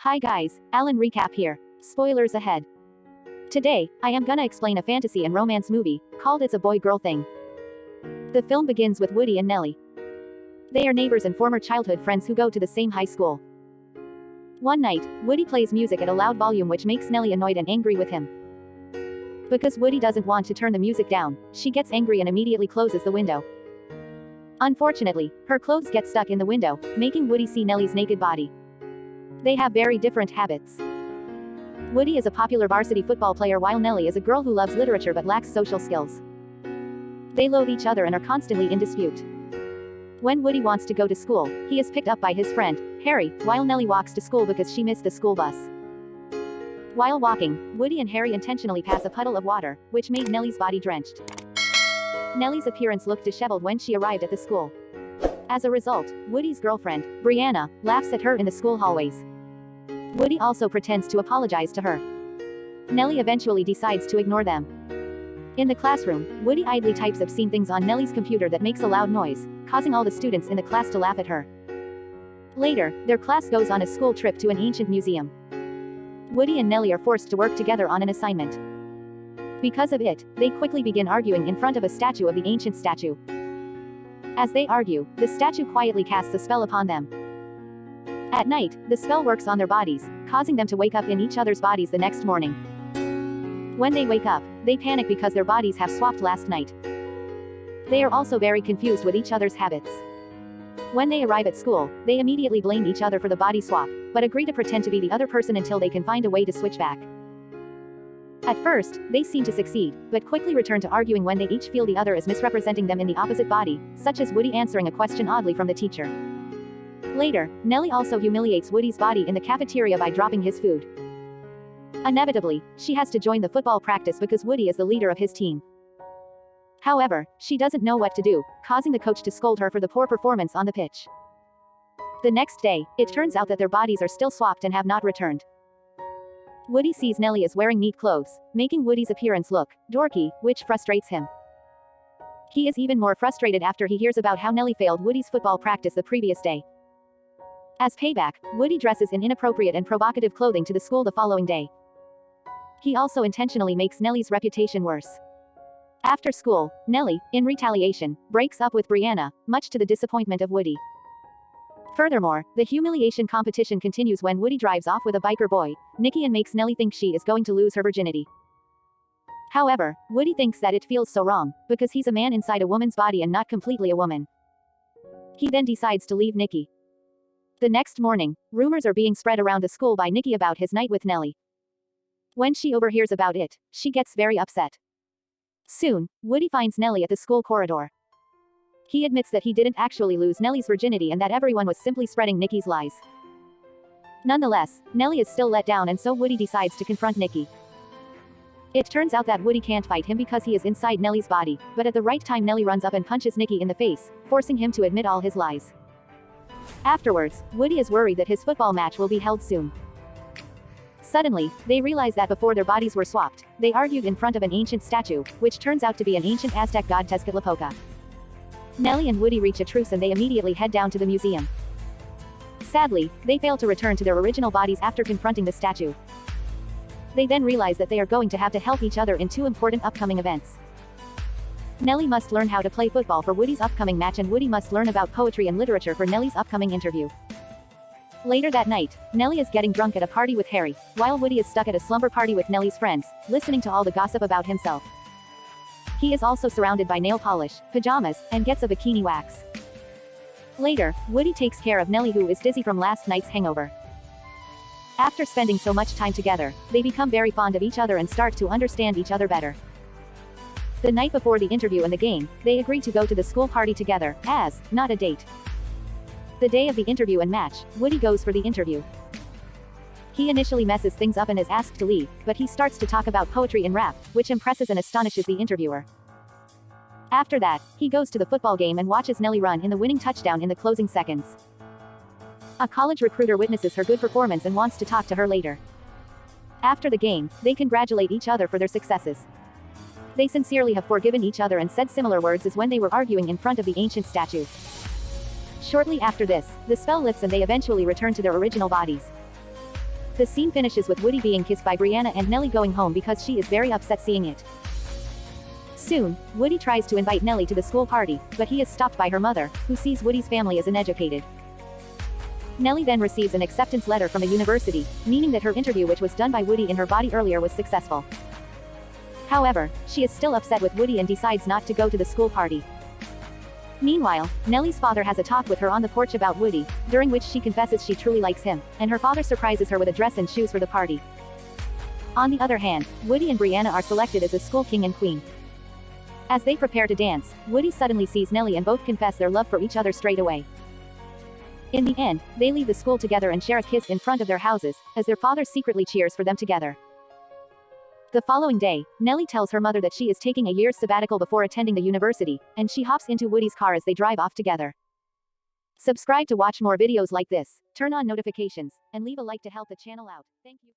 Hi guys, Alen recap here. Spoilers ahead. Today, I am gonna explain a fantasy and romance movie, called It's a Boy-Girl Thing. The film begins with Woody and Nellie. They are neighbors and former childhood friends who go to the same high school. One night, Woody plays music at a loud volume which makes Nellie annoyed and angry with him. Because Woody doesn't want to turn the music down, she gets angry and immediately closes the window. Unfortunately, her clothes get stuck in the window, making Woody see Nellie's naked body. They have very different habits. Woody is a popular varsity football player while Nellie is a girl who loves literature but lacks social skills. They loathe each other and are constantly in dispute. When Woody wants to go to school, he is picked up by his friend, Harry, while Nellie walks to school because she missed the school bus. While walking, Woody and Harry intentionally pass a puddle of water, which made Nellie's body drenched. Nellie's appearance looked disheveled when she arrived at the school. As a result, Woody's girlfriend, Brianna, laughs at her in the school hallways. Woody also pretends to apologize to her. Nellie eventually decides to ignore them. In the classroom, Woody idly types obscene things on Nellie's computer that makes a loud noise, causing all the students in the class to laugh at her. Later, their class goes on a school trip to an ancient museum. Woody and Nellie are forced to work together on an assignment. Because of it, they quickly begin arguing in front of a statue of the ancient statue. As they argue, the statue quietly casts a spell upon them. At night, the spell works on their bodies, causing them to wake up in each other's bodies the next morning. When they wake up, they panic because their bodies have swapped last night. They are also very confused with each other's habits. When they arrive at school, they immediately blame each other for the body swap, but agree to pretend to be the other person until they can find a way to switch back. At first, they seem to succeed, but quickly return to arguing when they each feel the other is misrepresenting them in the opposite body, such as Woody answering a question oddly from the teacher. Later, Nellie also humiliates Woody's body in the cafeteria by dropping his food. Inevitably, she has to join the football practice because Woody is the leader of his team. However, she doesn't know what to do, causing the coach to scold her for the poor performance on the pitch. The next day, it turns out that their bodies are still swapped and have not returned. Woody sees Nellie is wearing neat clothes, making Woody's appearance look dorky, which frustrates him. He is even more frustrated after he hears about how Nellie failed Woody's football practice the previous day. As payback, Woody dresses in inappropriate and provocative clothing to the school the following day. He also intentionally makes Nellie's reputation worse. After school, Nellie, in retaliation, breaks up with Brianna, much to the disappointment of Woody. Furthermore, the humiliation competition continues when Woody drives off with a biker boy, Nikki, and makes Nellie think she is going to lose her virginity. However, Woody thinks that it feels so wrong, because he's a man inside a woman's body and not completely a woman. He then decides to leave Nikki. The next morning, rumors are being spread around the school by Nikki about his night with Nellie. When she overhears about it, she gets very upset. Soon, Woody finds Nellie at the school corridor. He admits that he didn't actually lose Nellie's virginity and that everyone was simply spreading Nikki's lies. Nonetheless, Nellie is still let down and so Woody decides to confront Nikki. It turns out that Woody can't fight him because he is inside Nellie's body, but at the right time Nellie runs up and punches Nikki in the face, forcing him to admit all his lies. Afterwards, Woody is worried that his football match will be held soon. Suddenly, they realize that before their bodies were swapped, they argued in front of an ancient statue, which turns out to be an ancient Aztec god Tezcatlipoca. Nellie and Woody reach a truce and they immediately head down to the museum. Sadly, they fail to return to their original bodies after confronting the statue. They then realize that they are going to have to help each other in two important upcoming events. Nellie must learn how to play football for Woody's upcoming match and Woody must learn about poetry and literature for Nellie's upcoming interview. Later that night, Nellie is getting drunk at a party with Harry, while Woody is stuck at a slumber party with Nellie's friends, listening to all the gossip about himself. He is also surrounded by nail polish, pajamas, and gets a bikini wax. Later, Woody takes care of Nellie who is dizzy from last night's hangover. After spending so much time together, they become very fond of each other and start to understand each other better. The night before the interview and the game, they agree to go to the school party together, as, not a date. The day of the interview and match, Woody goes for the interview. He initially messes things up and is asked to leave, but he starts to talk about poetry and rap, which impresses and astonishes the interviewer. After that, he goes to the football game and watches Nellie run in the winning touchdown in the closing seconds. A college recruiter witnesses her good performance and wants to talk to her later. After the game, they congratulate each other for their successes. They sincerely have forgiven each other and said similar words as when they were arguing in front of the ancient statue. Shortly after this, the spell lifts and they eventually return to their original bodies. The scene finishes with Woody being kissed by Brianna and Nellie going home because she is very upset seeing it. Soon, Woody tries to invite Nellie to the school party, but he is stopped by her mother, who sees Woody's family as uneducated. Nellie then receives an acceptance letter from a university, meaning that her interview which was done by Woody in her body earlier was successful. However, she is still upset with Woody and decides not to go to the school party. Meanwhile, Nellie's father has a talk with her on the porch about Woody, during which she confesses she truly likes him, and her father surprises her with a dress and shoes for the party. On the other hand, Woody and Brianna are selected as the school king and queen. As they prepare to dance, Woody suddenly sees Nellie and both confess their love for each other straight away. In the end, they leave the school together and share a kiss in front of their houses, as their father secretly cheers for them together. The following day, Nellie tells her mother that she is taking a year's sabbatical before attending the university, and she hops into Woody's car as they drive off together. Subscribe to watch more videos like this, turn on notifications, and leave a like to help the channel out. Thank you.